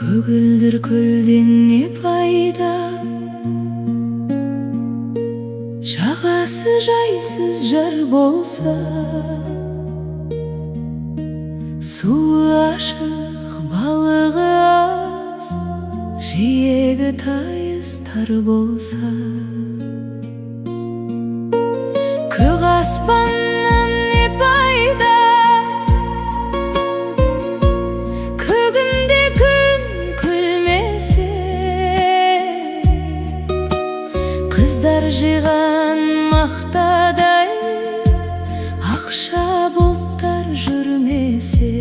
Көгілдір көлден не пайда, жағасы жайсыз жар болса, суы ашық, балығы аз, жиегі тайыз тар болса. Көк аспаннан не пайда, көгінде күн күлмесе, қыздар жиған мақтадай ақша бұлттар жүрмесе.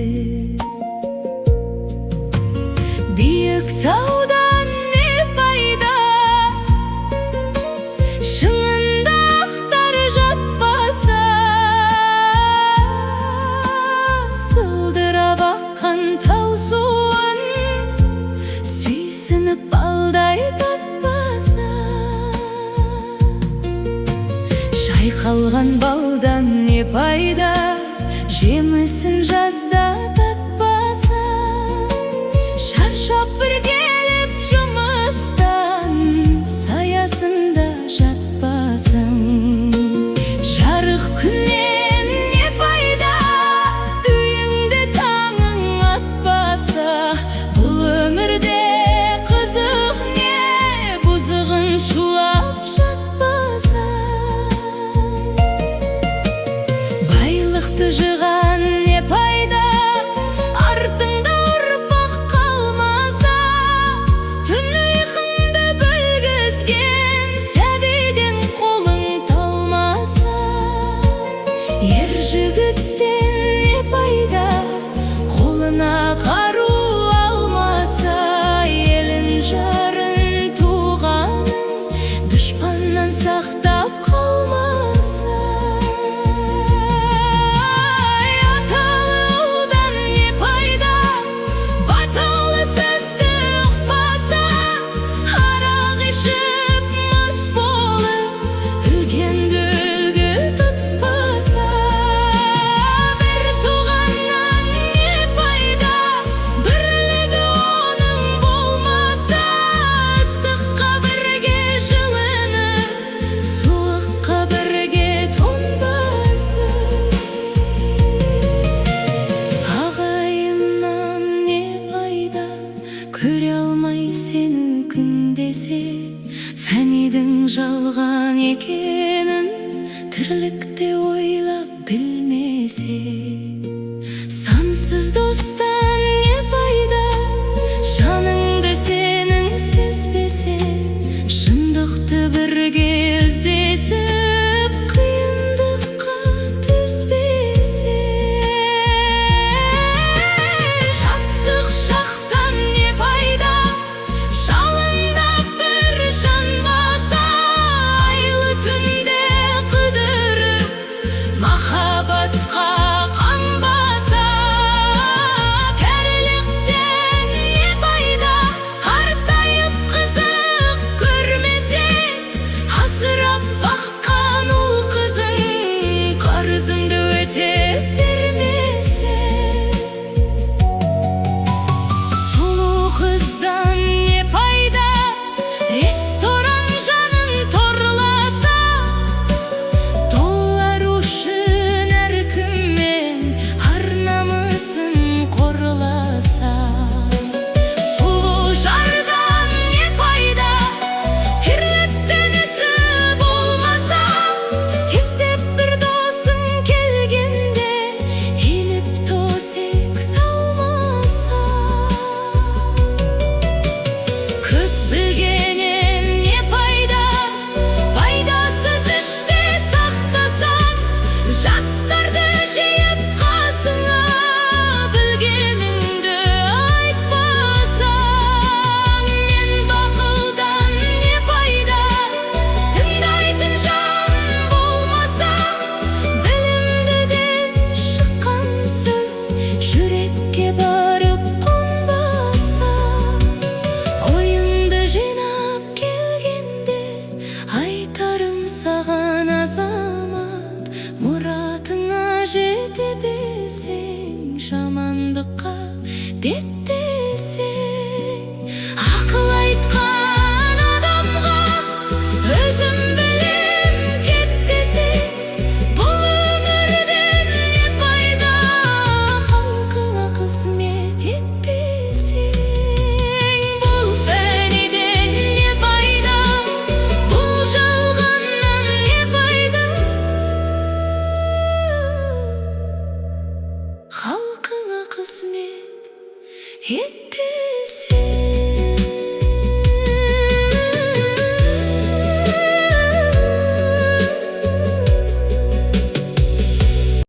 Биік таудан не пайда, шыңында ақтар жатпаса, сылдырап аққан тау суын сүйсініп балдай татпаса. Шайқалған балдан не пайда, жемісін жазда татпаса. Шаршап бір келіп жұмыстан, саясында жатпасың. Жарық күннен не пайда, үйіңде таңың атпаса. Бұл өмірде қызық не, бұзығын шулап жатпаса. Байлықты жыған не пайда, артыңда ұрпақ қалмаса. Түн ұйқыңды бөлгізген сәбиден қолың талмаса. Ер жігіттен не пайда, қолына қару алмаса. Елін жарын туғанын дұшпаннан сақтап қалмаса. Аталы ұлдан не пайда, баталы сөзді ұқпаса. Арақ ішіп мас болып, үлкенді үлгі тұтпаса. Бір туғаннан не пайда, бірлігі оның болмаса. Ыстыққа бірге жылынып, суыққа бірге тоңбасы. Ағайыннан не пайда, көре алмай сені күн десе. Фәнидің жалған екенін тірлікте ойлап білмесе. Сансыз достан не пайда, жаныңды сенің сезбесе. Шындықты бірге іздесіп, қиындыққа төзбесе. Жастық шақтан не пайда, жалындап бір жан баса. Айлы түнде қыдырып, махаббатқа қанбаса. Кәріліктен не пайда, қартайып қызық көрмесе. Асырап баққан ұл қызың қарызыңды өтеп бермесе. Сұлу қыздан не пайда, ресторан жанын торласа. Доллар үшін әркіммен ар намысын қорласа. Сұлу жардан не пайда, тірлікпен ісі болмаса. Іздеп бір досың келгенде, еліп төсек салмаса. Көп білгеннен не пайда, пайдасыз іште сақтасаң. Жастарды жиып қасыңа, білгеніңді айтпасаң. Мен бақылдан не пайда, тыңдайтын жан болмаса. Білімдіден шыққан сөз жүрекке барып қонбаса. Ойыңды жинап келгенде, айтарым саған азамат. Мұратыңа жете білсең, жамандыққа беттесең. Ет